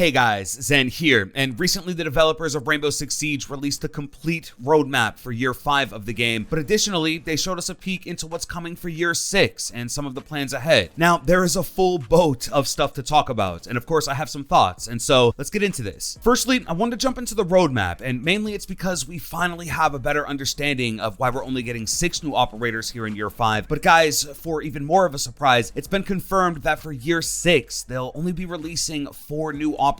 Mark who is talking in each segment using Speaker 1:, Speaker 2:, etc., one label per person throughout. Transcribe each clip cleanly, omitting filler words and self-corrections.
Speaker 1: Hey guys, Zen here, and recently the developers of Rainbow Six Siege released the complete roadmap for Year 5 of the game, but additionally, they showed us a peek into what's coming for Year 6 and some of the plans ahead. Now, there is a full boat of stuff to talk about, and of course I have some thoughts, and so let's get into this. Firstly, I wanted to jump into the roadmap, and mainly it's because we finally have a better understanding of why we're only getting 6 new operators here in Year 5, but guys, for even more of a surprise, it's been confirmed that for Year 6, they'll only be releasing 4 new operators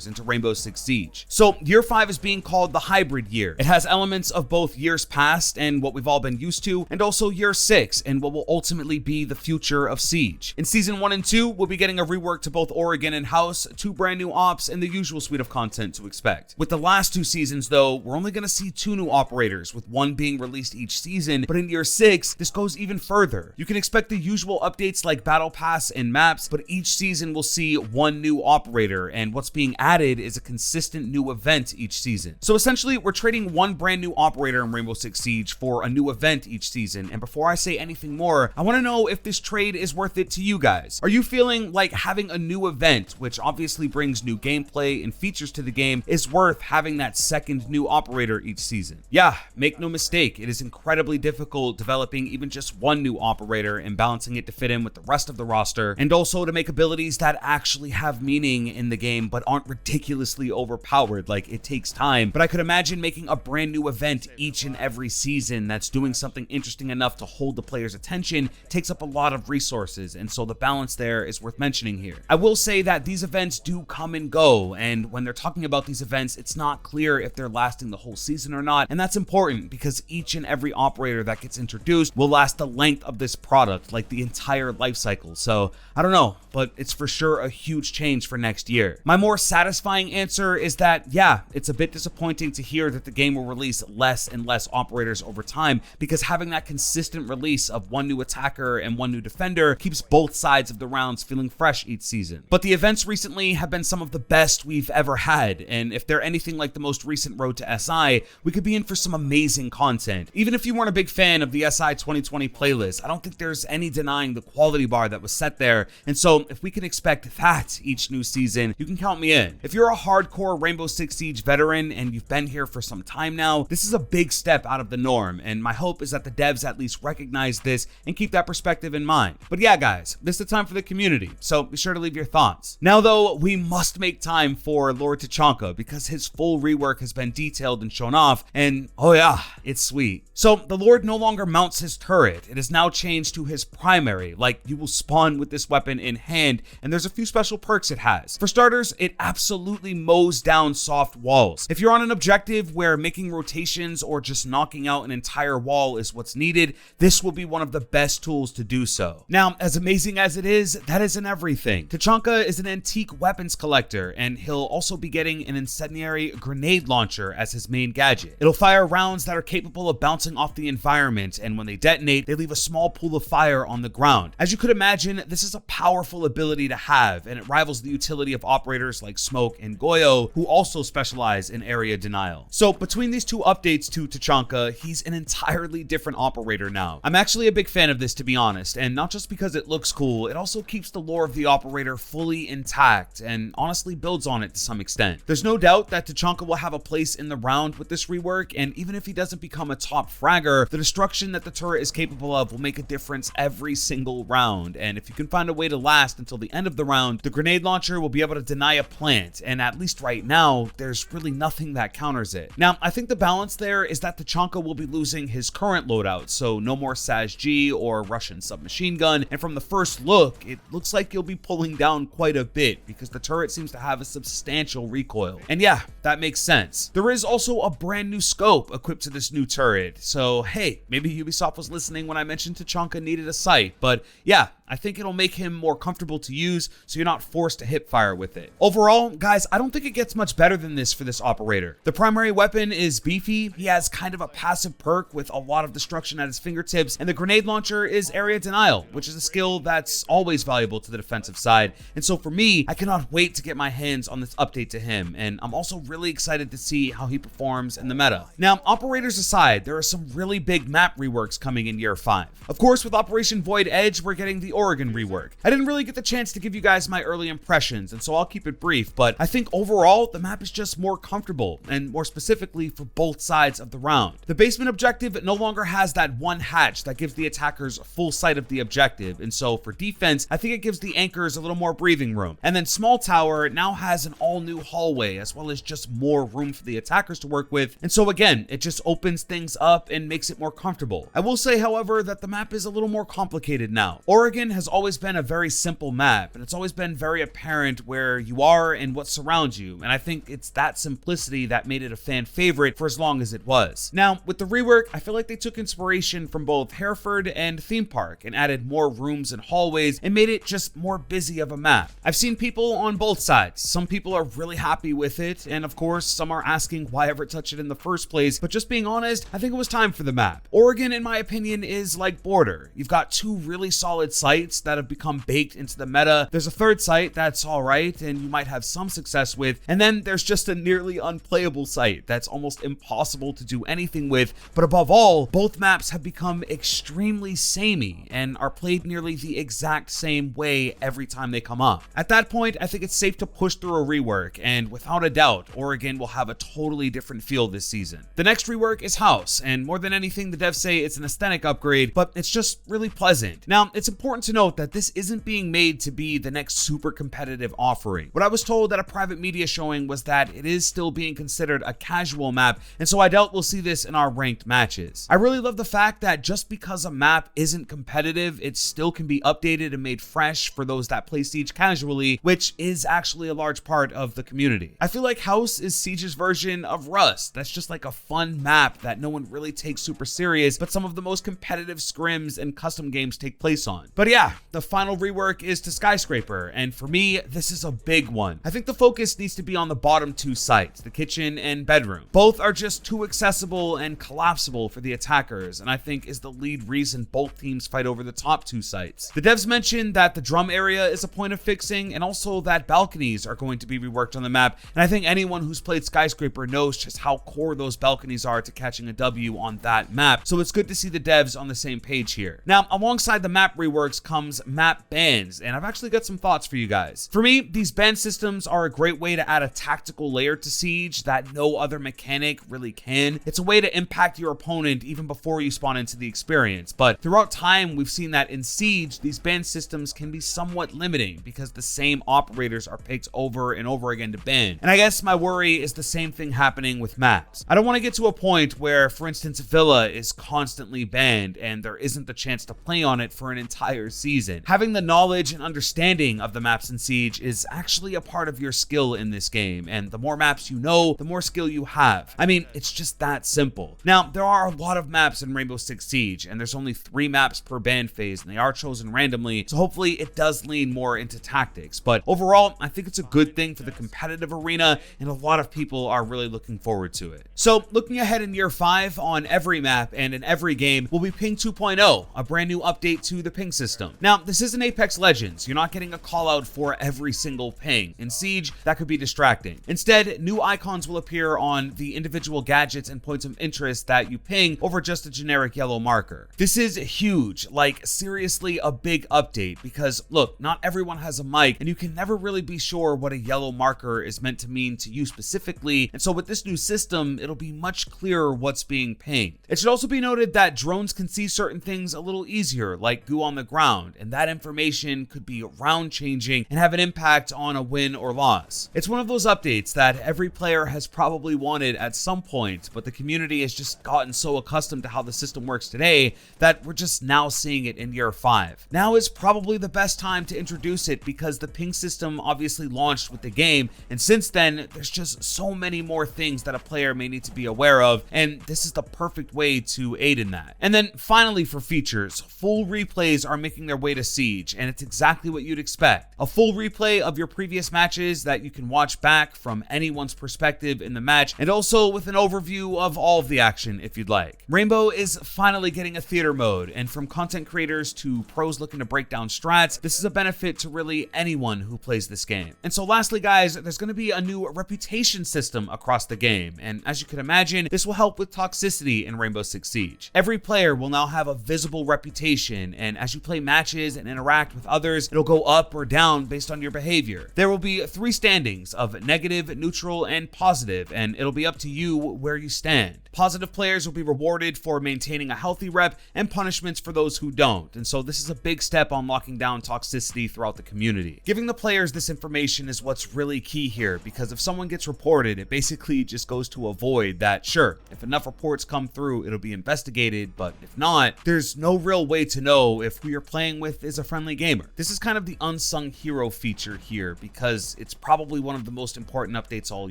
Speaker 1: into Rainbow Six Siege. So Year 5 is being called the hybrid year. It has elements of both years past and what we've all been used to, and also Year 6 and what will ultimately be the future of Siege. In Season 1 and 2, we'll be getting a rework to both Oregon and House, 2 brand new ops, and the usual suite of content to expect. With the last 2 seasons though, we're only going to see 2 new operators, with 1 being released each season, but in Year 6, this goes even further. You can expect the usual updates like Battle Pass and maps, but each season will see 1 new operator, and what's being added is a consistent new event each season. So essentially, we're trading 1 brand new operator in Rainbow Six Siege for a new event each season, and before I say anything more, I want to know if this trade is worth it to you guys. Are you feeling like having a new event, which obviously brings new gameplay and features to the game, is worth having that second new operator each season? Yeah, make no mistake, it is incredibly difficult developing even just 1 new operator and balancing it to fit in with the rest of the roster, and also to make abilities that actually have meaning in the game but aren't ridiculously overpowered. Like, it takes time, but I could imagine making a brand new event each and every season that's doing something interesting enough to hold the player's attention takes up a lot of resources, and so the balance there is worth mentioning here. I will say that these events do come and go, and when they're talking about these events, it's not clear if they're lasting the whole season or not, and that's important because each and every operator that gets introduced will last the length of this product, like the entire life cycle. So I don't know, but it's for sure a huge change for next year. My more satisfying answer is that, yeah, it's a bit disappointing to hear that the game will release less and less operators over time, because having that consistent release of 1 new attacker and 1 new defender keeps both sides of the rounds feeling fresh each season. But the events recently have been some of the best we've ever had, and if they're anything like the most recent Road to SI, we could be in for some amazing content. Even if you weren't a big fan of the SI 2020 playlist, I don't think there's any denying the quality bar that was set there, and so if we can expect that each new season, you can count me in. If you're a hardcore Rainbow Six Siege veteran and you've been here for some time now, this is a big step out of the norm, and my hope is that the devs at least recognize this and keep that perspective in mind. But yeah guys, this is the time for the community, so be sure to leave your thoughts. Now though, we must make time for Lord Tachanka, because his full rework has been detailed and shown off, and oh yeah, it's sweet. So the Lord no longer mounts his turret, it is now changed to his primary, like you will spawn with this weapon in hand, and there's a few special perks it has. For starters, it absolutely mows down soft walls. If you're on an objective where making rotations or just knocking out an entire wall is what's needed, this will be one of the best tools to do so. Now, as amazing as it is, that isn't everything. Tachanka is an antique weapons collector, and he'll also be getting an incendiary grenade launcher as his main gadget. It'll fire rounds that are capable of bouncing off the environment, and when they detonate, they leave a small pool of fire on the ground. As you could imagine, this is a powerful ability to have, and it rivals the utility of operators like Smoke and Goyo, who also specialize in area denial. So between these 2 updates to Tachanka, he's an entirely different operator now. I'm actually a big fan of this, to be honest, and not just because it looks cool, it also keeps the lore of the operator fully intact and honestly builds on it to some extent. There's no doubt that Tachanka will have a place in the round with this rework, and even if he doesn't become a top fragger, the destruction that the turret is capable of will make a difference every single round, and if you can find a way to last until the end of the round, the grenade launcher will be able to deny a plant, and at least right now, there's really nothing that counters it. Now, I think the balance there is that Tachanka will be losing his current loadout, so no more SASG or Russian submachine gun, and from the first look, it looks like you'll be pulling down quite a bit because the turret seems to have a substantial recoil. And yeah, that makes sense. There is also a brand new scope equipped to this new turret, so hey, maybe Ubisoft was listening when I mentioned Tachanka needed a sight, but yeah, I think it'll make him more comfortable to use, so you're not forced to hip fire with it. Overall, guys, I don't think it gets much better than this for this operator. The primary weapon is beefy, he has kind of a passive perk with a lot of destruction at his fingertips, and the grenade launcher is area denial, which is a skill that's always valuable to the defensive side. And so for me, I cannot wait to get my hands on this update to him, and I'm also really excited to see how he performs in the meta. Now, operators aside, there are some really big map reworks coming in Year 5. Of course, with Operation Void Edge, we're getting the Oregon rework. I didn't really get the chance to give you guys my early impressions, and so I'll keep it brief, but I think overall the map is just more comfortable, and more specifically for both sides of the round. The basement objective no longer has that one hatch that gives the attackers full sight of the objective, and so for defense, I think it gives the anchors a little more breathing room. And then small tower now has an all new hallway, as well as just more room for the attackers to work with, and so again, it just opens things up and makes it more comfortable. I will say, however, that the map is a little more complicated now. Oregon has always been a very simple map, and it's always been very apparent where you are and what surrounds you, and I think it's that simplicity that made it a fan favorite for as long as it was. Now, with the rework, I feel like they took inspiration from both Hereford and Theme Park and added more rooms and hallways and made it just more busy of a map. I've seen people on both sides. Some people are really happy with it, and of course, some are asking why ever touch it in the first place, but just being honest, I think it was time for the map. Oregon, in my opinion, is like Border. You've got two really solid sites that have become baked into the meta. There's a third site that's alright and you might have some success with, and then there's just a nearly unplayable site that's almost impossible to do anything with, but above all, both maps have become extremely samey and are played nearly the exact same way every time they come up. At that point, I think it's safe to push through a rework, and without a doubt, Oregon will have a totally different feel this season. The next rework is House, and more than anything, the devs say it's an aesthetic upgrade, but it's just really pleasant. Now, it's important to note that this isn't being made to be the next super competitive offering. What I was told at a private media showing was that it is still being considered a casual map, and so I doubt we'll see this in our ranked matches. I really love the fact that just because a map isn't competitive, it still can be updated and made fresh for those that play Siege casually, which is actually a large part of the community. I feel like House is Siege's version of Rust. That's just like a fun map that no one really takes super serious, but some of the most competitive scrims and custom games take place on. But yeah, the final rework is to Skyscraper, and for me, this is a big one. I think the focus needs to be on the bottom two sites, the kitchen and bedroom. Both are just too accessible and collapsible for the attackers, and I think is the lead reason both teams fight over the top two sites. The devs mentioned that the drum area is a point of fixing, and also that balconies are going to be reworked on the map, and I think anyone who's played Skyscraper knows just how core those balconies are to catching a W on that map, so it's good to see the devs on the same page here. Now, alongside the map reworks comes map bans, and I've actually got some thoughts for you guys. For me, these ban systems are a great way to add a tactical layer to Siege that no other mechanic really can. It's a way to impact your opponent even before you spawn into the experience, but throughout time, we've seen that in Siege, these ban systems can be somewhat limiting because the same operators are picked over and over again to ban. And I guess my worry is the same thing happening with maps. I don't want to get to a point where, for instance, Villa is constantly banned and there isn't the chance to play on it for an entire season. Having the knowledge and understanding of the maps in Siege is actually a part of your skill in this game, and the more maps you know, the more skill you have. I mean, it's just that simple. Now, there are a lot of maps in Rainbow Six Siege, and there's only 3 maps per ban phase, and they are chosen randomly, so hopefully it does lean more into tactics. But overall, I think it's a good thing for the competitive arena, and a lot of people are really looking forward to it. So, looking ahead in year 5, on every map and in every game will be Ping 2.0, a brand new update to the ping system. Now, this isn't Apex Legends. You're not getting a call out for every single ping. In Siege, that could be distracting. Instead, new icons will appear on the individual gadgets and points of interest that you ping over just a generic yellow marker. This is huge, like seriously a big update, because look, not everyone has a mic and you can never really be sure what a yellow marker is meant to mean to you specifically, and so with this new system, it'll be much clearer what's being pinged. It should also be noted that drones can see certain things a little easier, like goo on the ground, and that information could be round changing and have an impact on a win or loss. It's one of those updates that every player has probably wanted at some point, but the community has just gotten so accustomed to how the system works today that we're just now seeing it in year 5. Now is probably the best time to introduce it because the ping system obviously launched with the game, and since then there's just so many more things that a player may need to be aware of, and this is the perfect way to aid in that. And then finally, for features, full replays are making their way to Siege, and it's exactly what you'd expect. A full replay of your previous matches that you can watch back from anyone's perspective in the match, and also with an overview of all of the action if you'd like. Rainbow is finally getting a theater mode, and from content creators to pros looking to break down strats, this is a benefit to really anyone who plays this game. And so lastly, guys, there's going to be a new reputation system across the game, and as you can imagine, this will help with toxicity in Rainbow Six Siege. Every player will now have a visible reputation, and as you play matches and interact with others, it'll go up or down based on your behavior. There will be 3 standings of negative, neutral, and positive, and it'll be up to you where you stand. Positive players will be rewarded for maintaining a healthy rep and punishments for those who don't, and so this is a big step on locking down toxicity throughout the community. Giving the players this information is what's really key here, because if someone gets reported, it basically just goes to avoid that. Sure, if enough reports come through, it'll be investigated, but if not, there's no real way to know if who you're playing with is a friendly gamer. This is kind of the unsung hero feature here, because it's probably one of the most important updates all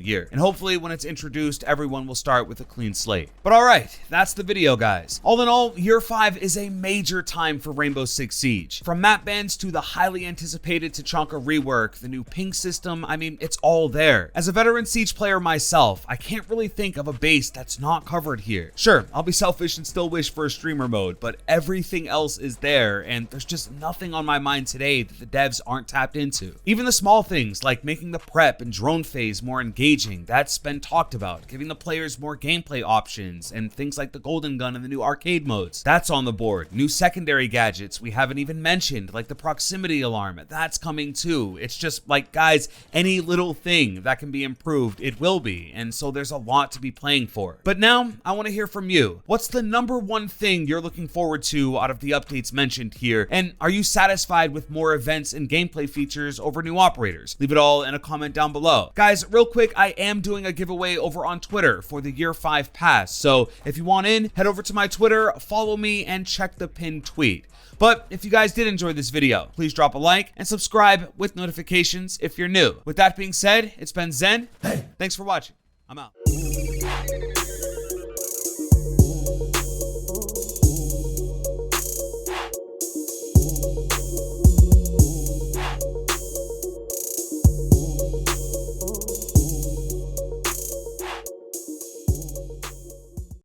Speaker 1: year, and hopefully when it's introduced, everyone will start with a clean slate. But alright, that's the video, guys. All in all, Year 5 is a major time for Rainbow Six Siege. From map bans to the highly anticipated Tachanka rework, the new ping system, I mean, it's all there. As a veteran Siege player myself, I can't really think of a base that's not covered here. Sure, I'll be selfish and still wish for a streamer mode, but everything else is there, and there's just nothing on my mind today that the devs aren't tapped into. Even the small things, like making the prep and drone phase more engaging, that's been talked about. Giving the players more gameplay options, and things like the golden gun and the new arcade modes, that's on the board. New secondary gadgets we haven't even mentioned, like the proximity alarm, that's coming too. It's just like, guys, any little thing that can be improved, it will be, and so there's a lot to be playing for. But now, I want to hear from you. What's the #1 thing you're looking forward to out of the updates mentioned here, and are you satisfied with more events and gameplay features over new operators? Leave it all in a comment down below. Guys, real quick, I am doing a giveaway over on Twitter for the Year 5 pass. So if you want in, head over to my Twitter, follow me, and check the pinned tweet. But if you guys did enjoy this video, please drop a like and subscribe with notifications if you're new. With that being said, it's been Zen. Thanks for watching. I'm out.